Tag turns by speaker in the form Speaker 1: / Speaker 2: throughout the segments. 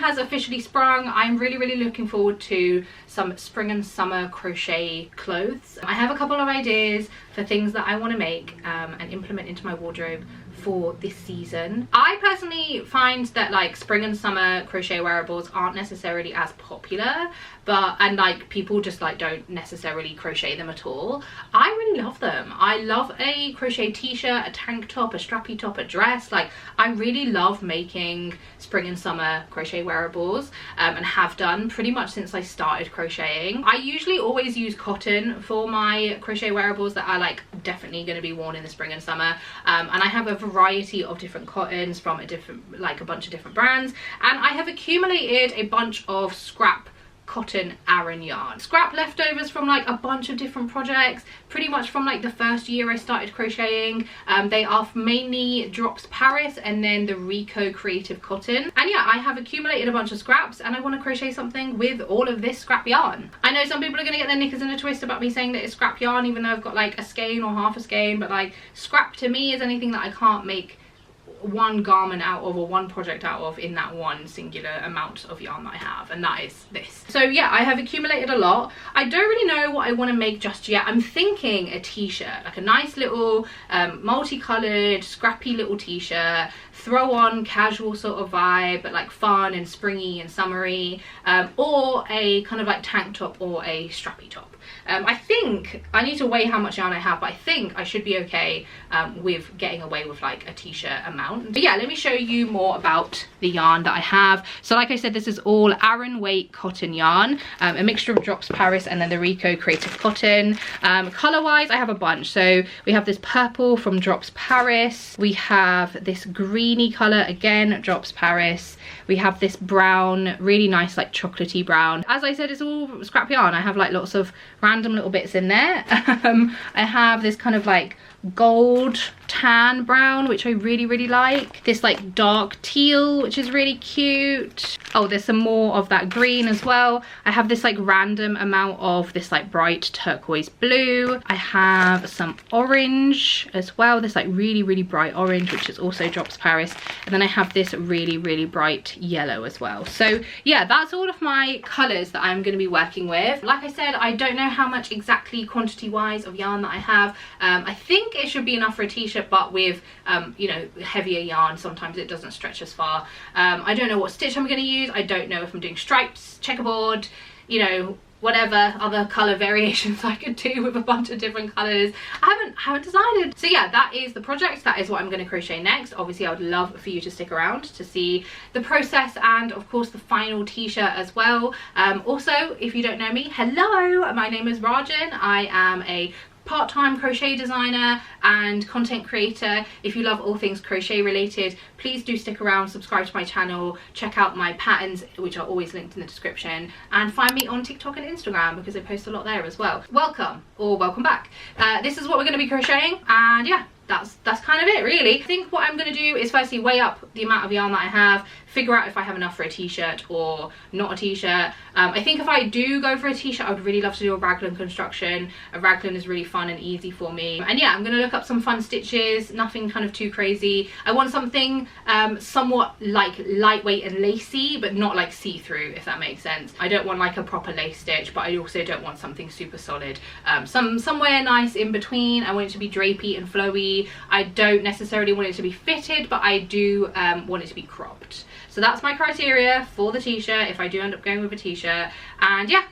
Speaker 1: has officially sprung. I'm really looking forward to some spring and summer crochet clothes. I have a couple of ideas for things that I want to make and implement into my wardrobe for this season. I personally find that like spring and summer crochet wearables aren't necessarily as popular, and like people just like don't necessarily crochet them at all. I really love them. I love a crochet t-shirt, a tank top, a strappy top, a dress. Like I really love making spring and summer crochet wearables and have done pretty much since I started crocheting. I usually always use cotton for my crochet wearables that are like definitely going to be worn in the spring and summer, and I have a variety of different cottons from a bunch of different brands, and I have accumulated a bunch of scrap cotton Aran yarn, scrap leftovers from like a bunch of different projects, pretty much from like the first year I started crocheting. They are mainly Drops Paris and then the Rico Creative Cotton, and yeah, I have accumulated a bunch of scraps and I want to crochet something with all of this scrap yarn. I know some people are going to get their knickers in a twist about me saying that it's scrap yarn, even though I've got like a skein or half a skein, but like scrap to me is anything that I can't make one garment out of or one project out of in that one singular amount of yarn that I have, and that is this. So yeah, I have accumulated a lot. I don't really know what I want to make just yet. I'm thinking a t-shirt, like a nice little multicolored scrappy little t-shirt, throw on casual sort of vibe, but like fun and springy and summery, or a kind of like tank top or a strappy top. I think I need to weigh how much yarn I have, but I think I should be okay with getting away with like a t-shirt amount. But yeah, let me show you more about the yarn that I have. So like I said, this is all Aran weight cotton yarn, a mixture of Drops Paris and then the Rico Creative Cotton. Color wise, I have a bunch. So we have this purple from Drops Paris, we have this greeny color, again Drops Paris, we have this brown, really nice like chocolatey brown. As I said, it's all scrap yarn. I have like lots of random little bits in there. I have this kind of like gold tan brown, which I really like. This like dark teal, which is really cute. Oh, there's some more of that green as well. I have this like random amount of this like bright turquoise blue. I have some orange as well, this like really bright orange, which is also Drops Paris, and then I have this really bright yellow as well. So yeah, that's all of my colors that I'm going to be working with. Like I said, I don't know how much exactly quantity wise of yarn that I have. I think it should be enough for a t-shirt, but with you know, heavier yarn sometimes it doesn't stretch as far. I don't know what stitch I'm going to use. I don't know if I'm doing stripes, checkerboard, you know, whatever other color variations I could do with a bunch of different colors. I haven't decided. So yeah, that is the project. That is what I'm going to crochet next. Obviously I would love for you to stick around to see the process and of course the final t-shirt as well. Also, if you don't know me, hello, my name is Rajan. I am a part-time crochet designer and content creator. If you love all things crochet related, please do stick around, subscribe to my channel, check out my patterns, which are always linked in the description, and find me on TikTok and Instagram because I post a lot there as well. Welcome or welcome back. This is what we're going to be crocheting, and yeah, that's kind of it really. I think what I'm going to do is firstly weigh up the amount of yarn that I have, figure out if I have enough for a t-shirt or not a t-shirt. I think if I do go for a t-shirt, I would really love to do a raglan construction. A raglan is really fun and easy for me. And yeah, I'm going to look up some fun stitches, nothing kind of too crazy. I want something somewhat like lightweight and lacy, but not like see-through, if that makes sense. I don't want like a proper lace stitch, but I also don't want something super solid. Somewhere nice in between. I want it to be drapey and flowy. I don't necessarily want it to be fitted, but I do want it to be cropped. So that's my criteria for the t-shirt if I do end up going with a t-shirt. And yeah,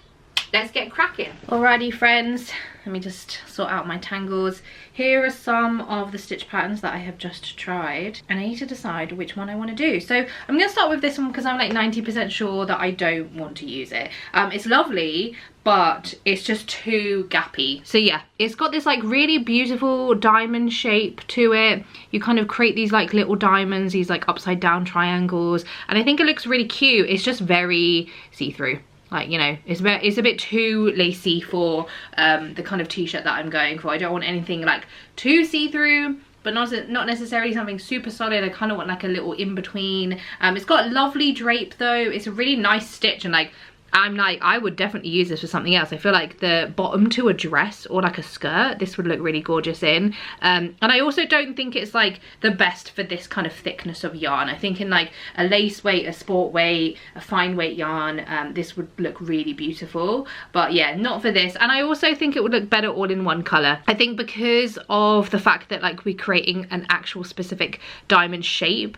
Speaker 1: let's get cracking. Alrighty friends, let me just sort out my tangles. Here are some of the stitch patterns that I have just tried, and I need to decide which one I want to do. So I'm going to start with this one because I'm like 90% sure that I don't want to use it. It's lovely, but it's just too gappy. So yeah, it's got this like really beautiful diamond shape to it. You kind of create these like little diamonds, these like upside down triangles, and I think it looks really cute. It's just very see-through. Like, you know, it's a bit too lacy for the kind of t-shirt that I'm going for. I don't want anything like too see-through, but not necessarily something super solid. I kind of want like a little in-between. It's got a lovely drape though. It's a really nice stitch, and like I'm like, I would definitely use this for something else. I feel like the bottom to a dress or like a skirt, this would look really gorgeous in. And I also don't think it's like the best for this kind of thickness of yarn. I think in like a lace weight, a sport weight, a fine weight yarn, this would look really beautiful. But yeah, not for this. And I also think it would look better all in one colour. I think because of the fact that like we're creating an actual specific diamond shape,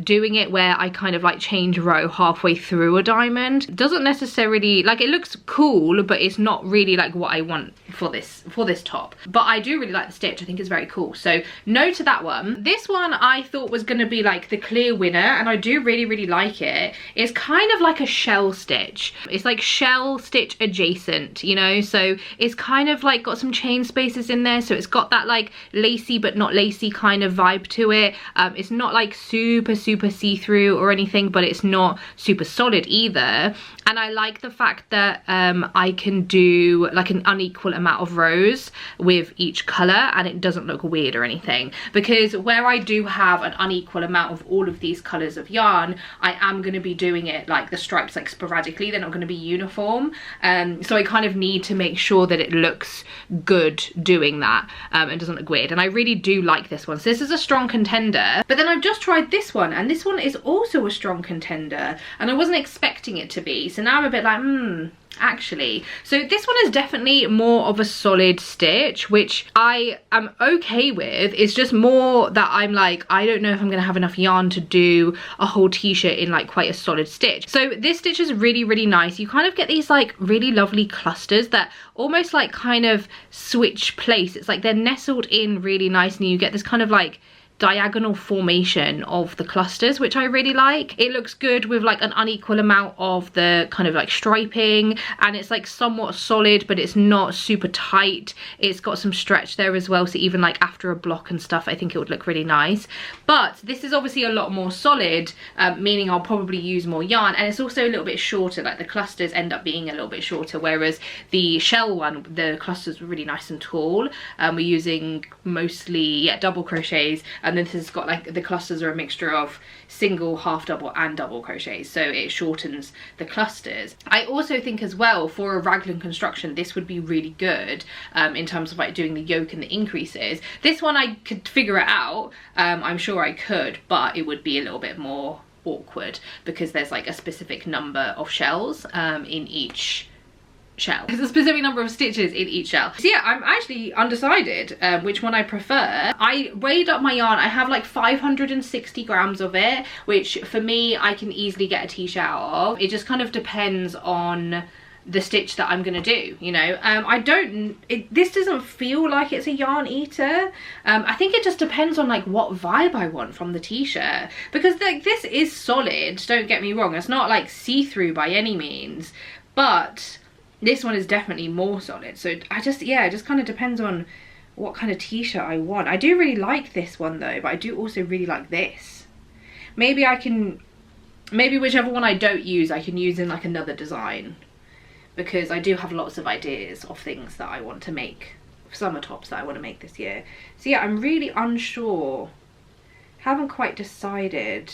Speaker 1: doing it where I kind of like change row halfway through a diamond doesn't necessarily, like, it looks cool, but it's not really like what I want for this top. But I do really like the stitch. I think it's very cool. So no to that one. This one I thought was going to be like the clear winner, and I do really like it. It's kind of like a shell stitch. It's like shell stitch adjacent, you know, so it's kind of like got some chain spaces in there, so it's got that like lacy but not lacy kind of vibe to it. It's not like super see-through or anything, but it's not super solid either. And I like the fact that I can do like an unequal amount of rows with each colour, and it doesn't look weird or anything, because where I do have an unequal amount of all of these colours of yarn, I am going to be doing it like the stripes like sporadically. They're not going to be uniform, so I kind of need to make sure that it looks good doing that, and doesn't look weird. And I really do like this one, so this is a strong contender. But then I've just tried this one, and this one is also a strong contender, and I wasn't expecting it to be, so now I'm a bit like actually. So this one is definitely more of a solid stitch, which I am okay with. It's just more that I'm like, I don't know if I'm gonna have enough yarn to do a whole t-shirt in like quite a solid stitch. So this stitch is really nice. You kind of get these like really lovely clusters that almost like kind of switch place. It's like they're nestled in really nice, and you get this kind of like diagonal formation of the clusters, which I really like. It looks good with like an unequal amount of the kind of like striping, and it's like somewhat solid, but it's not super tight. It's got some stretch there as well, so even like after a block and stuff, I think it would look really nice. But this is obviously a lot more solid, meaning I'll probably use more yarn, and it's also a little bit shorter. Like the clusters end up being a little bit shorter, whereas the shell one, the clusters were really nice and tall. We're using mostly double crochets, and then this has got like the clusters are a mixture of single, half double and double crochets, so it shortens the clusters. I also think as well for a raglan construction this would be really good in terms of like doing the yoke and the increases. This one I could figure it out, I'm sure I could, but it would be a little bit more awkward because there's like a specific number of shells in each shell. There's a specific number of stitches in each shell. So yeah, I'm actually undecided which one I prefer. I weighed up my yarn. I have like 560 grams of it, which for me I can easily get a t-shirt out of. It just kind of depends on the stitch that I'm gonna do, you know. This doesn't feel like it's a yarn eater. I think it just depends on like what vibe I want from the t-shirt, because like this is solid, don't get me wrong, it's not like see-through by any means, but this one is definitely more solid. So it just kind of depends on what kind of t-shirt I want. I do really like this one though, but I do also really like this. Maybe whichever one I don't use, I can use in like another design, because I do have lots of ideas of things that I want to make, summer tops that I want to make this year. So yeah, I'm really unsure. Haven't quite decided.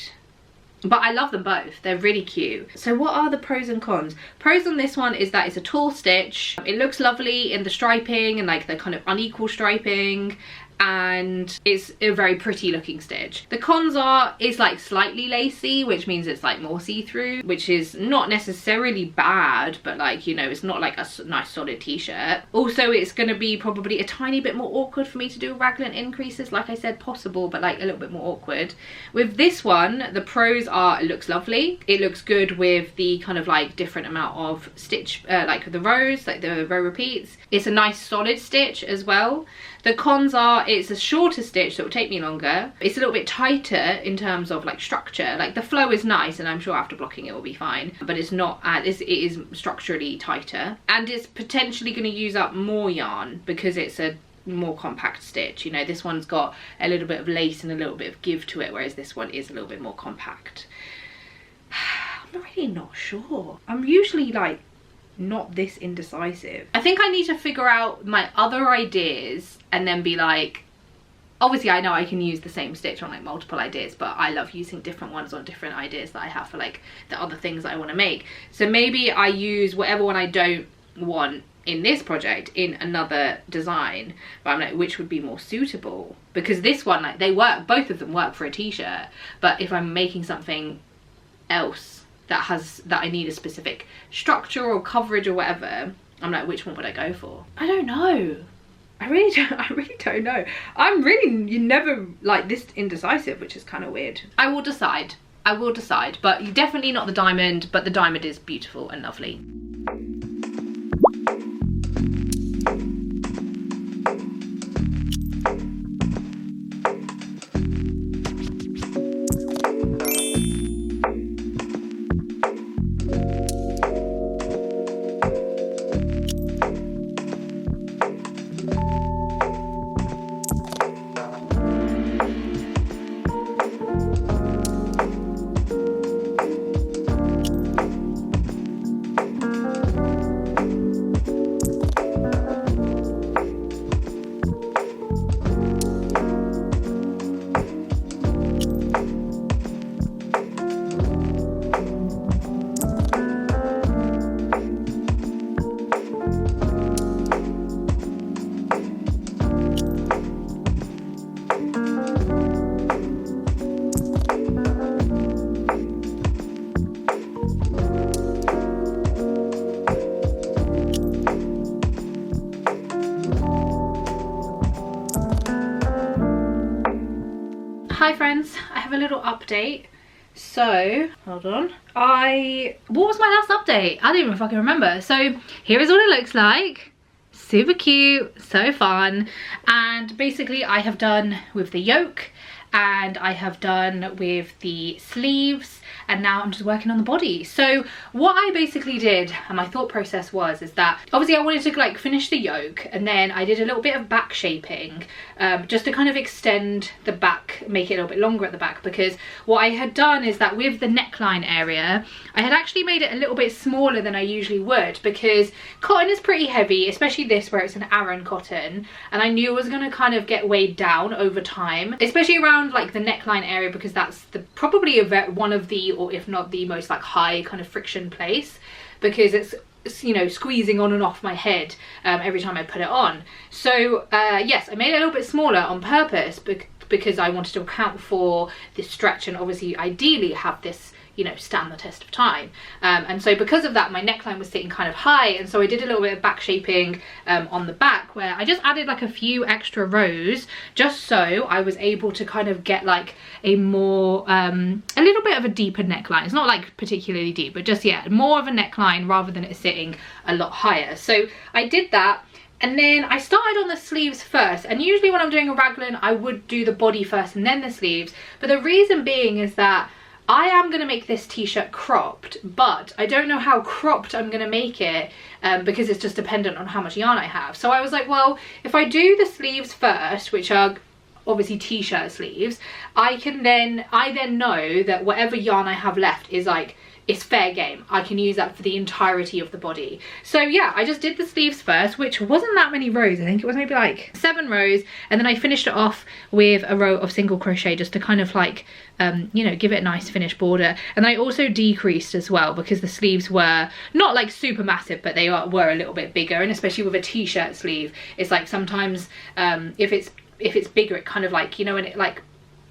Speaker 1: But I love them both, they're really cute. So what are the pros and cons? Pros on this one is that it's a tall stitch. It looks lovely in the striping and like the kind of unequal striping, and it's a very pretty looking stitch. The cons are it's like slightly lacy, which means it's like more see-through, which is not necessarily bad, but like, you know, it's not like a nice solid t-shirt. Also, it's going to be probably a tiny bit more awkward for me to do raglan increases. Like I said, possible, but like a little bit more awkward. With this one, the pros are it looks lovely. It looks good with the kind of like different amount of stitch, like the rows, like the row repeats. It's a nice solid stitch as well. The cons are it's a shorter stitch, so it will take me longer. It's a little bit tighter in terms of like structure. Like the flow is nice, and I'm sure after blocking it will be fine, but it's not, it is structurally tighter. And it's potentially going to use up more yarn because it's a more compact stitch. You know, this one's got a little bit of lace and a little bit of give to it, whereas this one is a little bit more compact. I'm really not sure. I'm usually like not this indecisive. I think I need to figure out my other ideas and then be like, obviously I know I can use the same stitch on like multiple ideas, but I love using different ones on different ideas that I have for like the other things that I want to make. So maybe I use whatever one I don't want in this project in another design, but I'm like, which would be more suitable? Because this one, like, they work, both of them work for a t-shirt, but if I'm making something else that I need a specific structure or coverage or whatever, I'm like, which one would I go for? I don't know. I really don't know. You're never like this indecisive, which is kind of weird. I will decide, but definitely not the diamond, but the diamond is beautiful and lovely. Hi friends, I have a little update. So, hold on. What was my last update? I don't even fucking remember. So, here is what it looks like. Super cute, so fun. And basically I have done with the yoke, and I have done with the sleeves, and now I'm just working on the body. So what I basically did, and my thought process was, is that obviously I wanted to like finish the yoke, and then I did a little bit of back shaping, just to kind of extend the back, make it a little bit longer at the back, because what I had done is that with the neckline area, I had actually made it a little bit smaller than I usually would, because cotton is pretty heavy, especially this where it's an Aran cotton, and I knew it was going to kind of get weighed down over time, especially around like the neckline area, because that's probably one of the, or if not the most like high kind of friction place, because it's, you know, squeezing on and off my head every time I put it on. So yes, I made it a little bit smaller on purpose because I wanted to account for this stretch, and obviously ideally have this, you know, stand the test of time. And so because of that, my neckline was sitting kind of high, and so I did a little bit of back shaping on the back, where I just added like a few extra rows, just so I was able to kind of get like a more a little bit of a deeper neckline. It's not like particularly deep, but just, yeah, more of a neckline rather than it sitting a lot higher. So I did that. And then I started on the sleeves first, and usually when I'm doing a raglan I would do the body first and then the sleeves, but the reason being is that I am going to make this t-shirt cropped, but I don't know how cropped I'm going to make it, because it's just dependent on how much yarn I have. So I was like, well, if I do the sleeves first, which are obviously t-shirt sleeves, I then know that whatever yarn I have left is like, it's fair game. I can use that for the entirety of the body. So yeah, I just did the sleeves first, which wasn't that many rows. I think it was maybe like 7 rows. And then I finished it off with a row of single crochet, just to kind of like, you know, give it a nice finished border. And I also decreased as well, because the sleeves were not like super massive, but they were a little bit bigger. And especially with a t-shirt sleeve, it's like sometimes if it's bigger, it kind of like, you know, when it like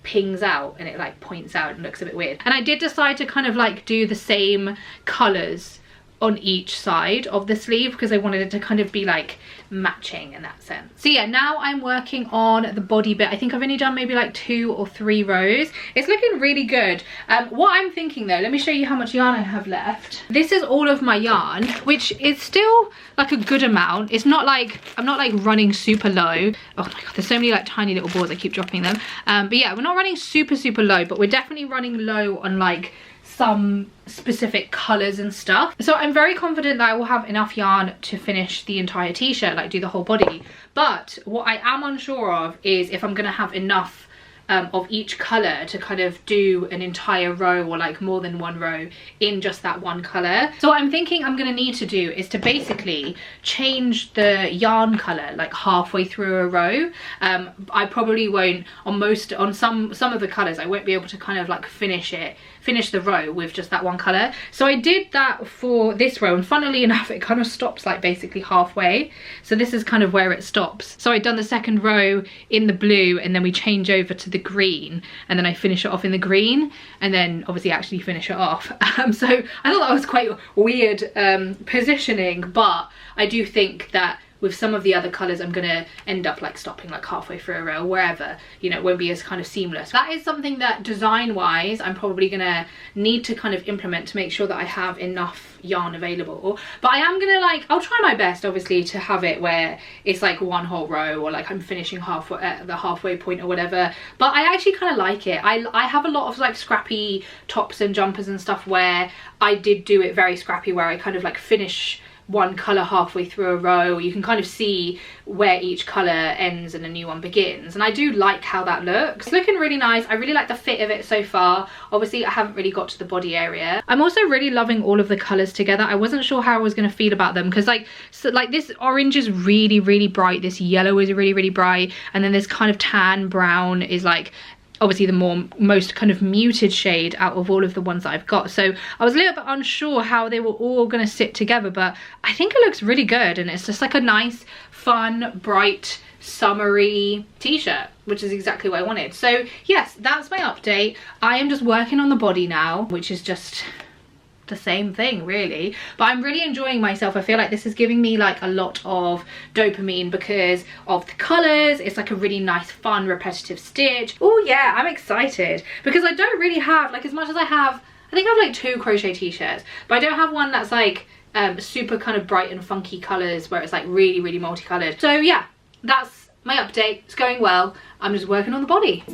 Speaker 1: pings out and it like points out and looks a bit weird. And I did decide to kind of like do the same colours on each side of the sleeve, because I wanted it to kind of be like matching in that sense. So yeah, now I'm working on the body bit. I think I've only done maybe like 2 or 3 rows. It's looking really good. What I'm thinking though, let me show you how much yarn I have left. This is all of my yarn, which is still like a good amount. It's not like, I'm not like running super low. Oh my god, there's so many like tiny little balls, I keep dropping them. But yeah, we're not running super low, but we're definitely running low on like some specific colours and stuff. So I'm very confident that I will have enough yarn to finish the entire t-shirt, like do the whole body. But what I am unsure of is if I'm gonna have enough of each colour to kind of do an entire row or like more than one row in just that one colour. So what I'm thinking I'm going to need to do is to basically change the yarn colour like halfway through a row. I probably won't on some of the colours, I won't be able to kind of like finish the row with just that one colour. So I did that for this row, and funnily enough it kind of stops like basically halfway. So this is kind of where it stops. So I'd done the second row in the blue, and then we change over to the green, and then I finish it off in the green, and then obviously actually finish it off. So I thought that was quite weird positioning, but I do think that with some of the other colours I'm gonna end up like stopping like halfway through a row, wherever, you know, it won't be as kind of seamless. That is something that design wise I'm probably gonna need to kind of implement to make sure that I have enough yarn available. But I am gonna like, I'll try my best obviously to have it where it's like one whole row, or like I'm finishing halfway at the halfway point or whatever. But I actually kind of like it. I have a lot of like scrappy tops and jumpers and stuff where I did do it very scrappy, where I kind of like finish one colour halfway through a row. You can kind of see where each colour ends and a new one begins, and I do like how that looks. It's looking really nice. I really like the fit of it so far. Obviously I haven't really got to the body area. I'm also really loving all of the colours together. I wasn't sure how I was going to feel about them, because like this orange is really bright, this yellow is really bright, and then this kind of tan brown is like obviously the most kind of muted shade out of all of the ones that I've got. So I was a little bit unsure how they were all going to sit together, but I think it looks really good, and it's just like a nice, fun, bright, summery t-shirt, which is exactly what I wanted. So yes, that's my update. I am just working on the body now, which is just the same thing really, but I'm really enjoying myself. I feel like this is giving me like a lot of dopamine because of the colors. It's like a really nice, fun, repetitive stitch. Oh yeah, I'm excited because I don't really have like, as much as I think I have like 2 crochet t-shirts, but I don't have one that's like super kind of bright and funky colors where it's like really multicolored. So yeah, that's my update. It's going well. I'm just working on the body.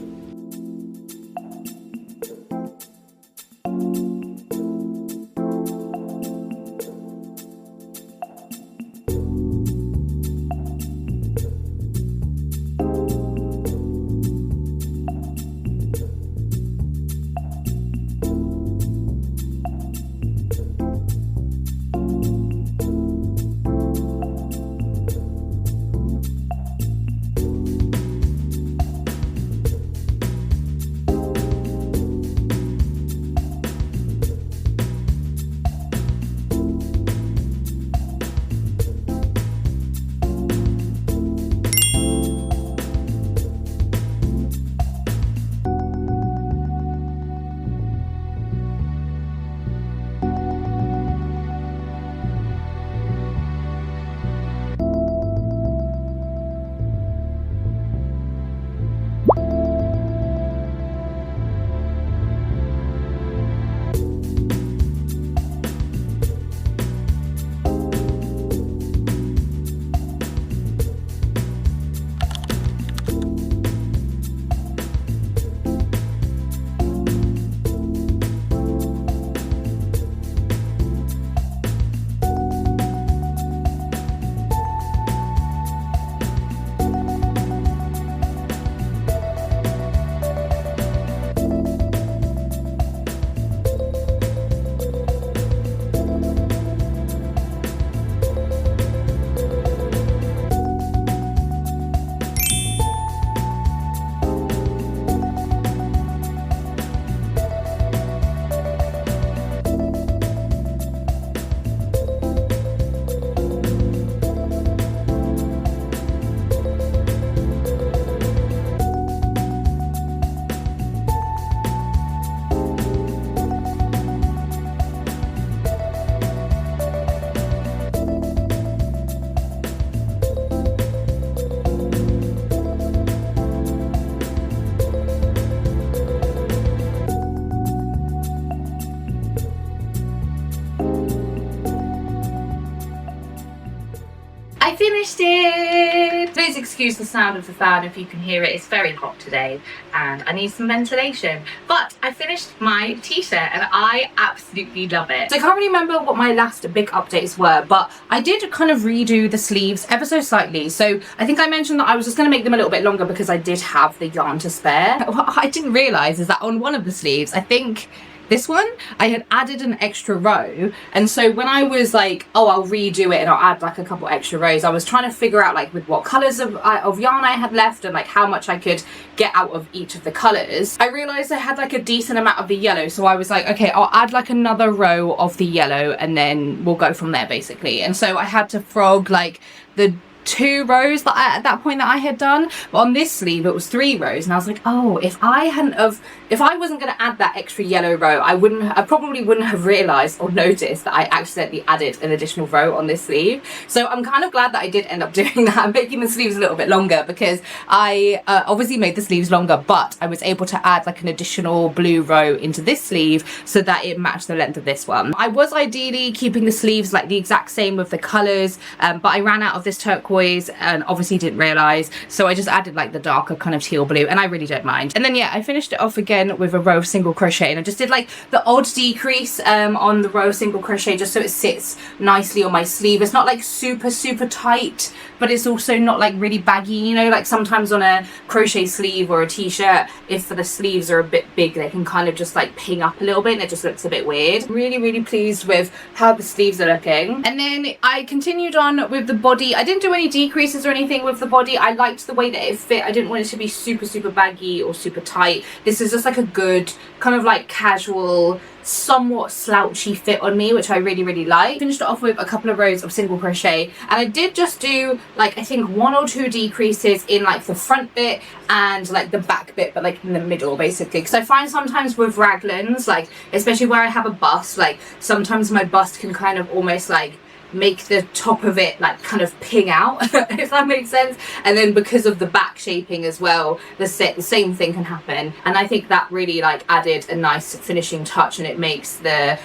Speaker 1: I finished it! Please excuse the sound of the fan if you can hear it. It's very hot today and I need some ventilation. But I finished my t-shirt and I absolutely love it. So I can't really remember what my last big updates were, but I did kind of redo the sleeves ever so slightly. So I think I mentioned that I was just going to make them a little bit longer because I did have the yarn to spare. What I didn't realise is that on one of the sleeves, I think this one, I had added an extra row, and so when I was like, oh, I'll redo it and I'll add like a couple extra rows, I was trying to figure out like with what colours of yarn I had left and like how much I could get out of each of the colours. I realised I had like a decent amount of the yellow, so I was like, okay, I'll add like another row of the yellow and then we'll go from there basically. And so I had to frog like the 2 rows that at that point that I had done, but on this sleeve it was 3 rows, and I was like, oh, if I wasn't going to add that extra yellow row, I probably wouldn't have realised or noticed that I accidentally added an additional row on this sleeve. So I'm kind of glad that I did end up doing that and making the sleeves a little bit longer, because I obviously made the sleeves longer, but I was able to add like an additional blue row into this sleeve so that it matched the length of this one. I was ideally keeping the sleeves like the exact same with the colours, but I ran out of this turquoise and obviously didn't realise, so I just added like the darker kind of teal blue, and I really don't mind. And then yeah, I finished it off again with a row of single crochet, and I just did like the odd decrease on the row of single crochet just so it sits nicely on my sleeve. It's not like super tight, but it's also not like really baggy, you know, like sometimes on a crochet sleeve or a t-shirt, if the sleeves are a bit big, they can kind of just like ping up a little bit and it just looks a bit weird. Really pleased with how the sleeves are looking. And then I continued on with the body. I didn't do any decreases or anything with the body. I liked the way that it fit. I didn't want it to be super baggy or super tight. This is just like a good kind of like casual, somewhat slouchy fit on me, which I really like. Finished it off with a couple of rows of single crochet, and I did just do like I think 1 or 2 decreases in like the front bit and like the back bit, but like in the middle basically, because I find sometimes with raglans, like especially where I have a bust, like sometimes my bust can kind of almost like make the top of it like kind of ping out if that makes sense, and then because of the back shaping as well, the same thing can happen, and I think that really like added a nice finishing touch, and it makes the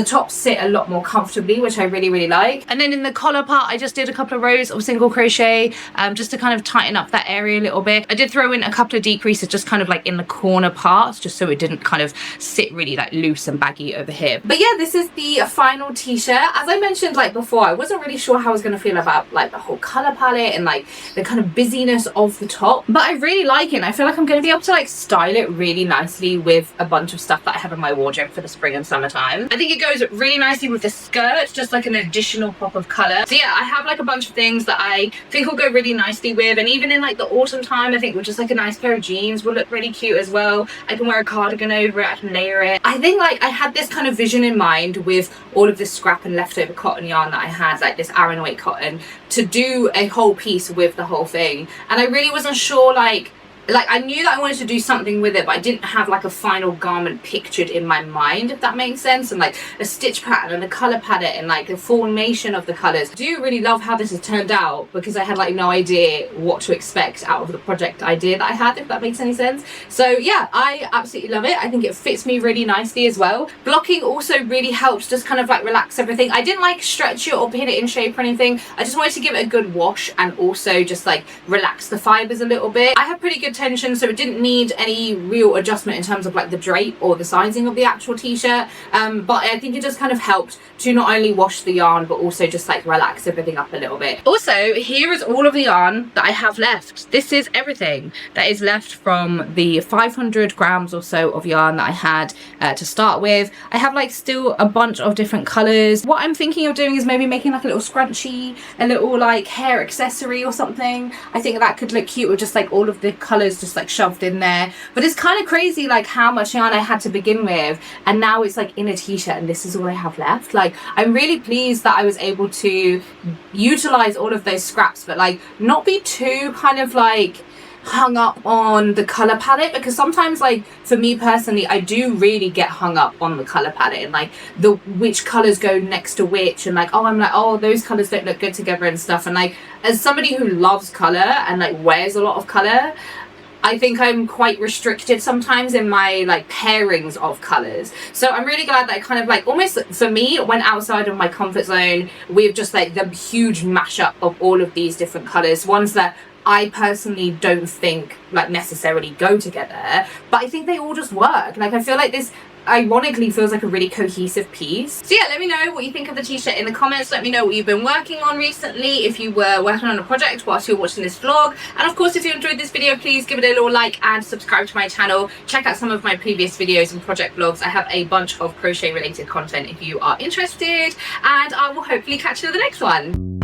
Speaker 1: top sit a lot more comfortably, which I really like. And then in the collar part, I just did a couple of rows of single crochet just to kind of tighten up that area a little bit. I did throw in a couple of decreases just kind of like in the corner parts, just so it didn't kind of sit really like loose and baggy over here. But yeah, this is the final t-shirt. As I mentioned like before, I wasn't really sure how I was going to feel about like the whole color palette and like the kind of busyness of the top, but I really like it, and I feel like I'm going to be able to like style it really nicely with a bunch of stuff that I have in my wardrobe for the spring and summertime. I think it goes really nicely with the skirt, just like an additional pop of color. So yeah, I have like a bunch of things that I think will go really nicely with, and even in like the autumn time, I think with just like a nice pair of jeans will look really cute as well. I can wear a cardigan over it, I can layer it. I think like I had this kind of vision in mind with all of this scrap and leftover cotton yarn that I had, like this Aran weight cotton, to do a whole piece with the whole thing, and I really wasn't sure like I knew that I wanted to do something with it, but I didn't have like a final garment pictured in my mind, if that makes sense, and like a stitch pattern and the color palette and like the formation of the colors. I do really love how this has turned out, because I had like no idea what to expect out of the project idea that I had, if that makes any sense. So yeah, I absolutely love it. I think it fits me really nicely as well. Blocking also really helps just kind of like relax everything. I didn't like stretch it or pin it in shape or anything. I just wanted to give it a good wash and also just like relax the fibers a little bit. I have pretty good tension, so it didn't need any real adjustment in terms of like the drape or the sizing of the actual t-shirt, but I think it just kind of helped to not only wash the yarn but also just like relax everything up a little bit. Also, here is all of the yarn that I have left. This is everything that is left from the 500 grams or so of yarn that I had to start with. I have like still a bunch of different colors. What I'm thinking of doing is maybe making like a little scrunchie, a little like hair accessory or something. I think that could look cute with just like all of the colors just like shoved in there. But it's kind of crazy like how much yarn I had to begin with, and now it's like in a t-shirt and this is all I have left. Like I'm really pleased that I was able to utilize all of those scraps, but like not be too kind of like hung up on the color palette, because sometimes like for me personally, I do really get hung up on the color palette and like the which colors go next to which, and like oh I'm like oh those colors don't look good together and stuff. And like as somebody who loves color and like wears a lot of color,
Speaker 2: I think I'm quite restricted sometimes in my like pairings of colours. So I'm really glad that I kind of like almost for me went outside of my comfort zone with just like the huge mashup of all of these different colours, ones that I personally don't think like necessarily go together, but I think they all just work. Like I feel like this ironically feels like a really cohesive piece. So yeah, let me know what you think of the t-shirt in the comments. Let me know what you've been working on recently, if you were working on a project whilst you're watching this vlog, and of course if you enjoyed this video, please give it a little like and subscribe to my channel. Check out some of my previous videos and project vlogs. I have a bunch of crochet related content if you are interested, and I will hopefully catch you in the next one.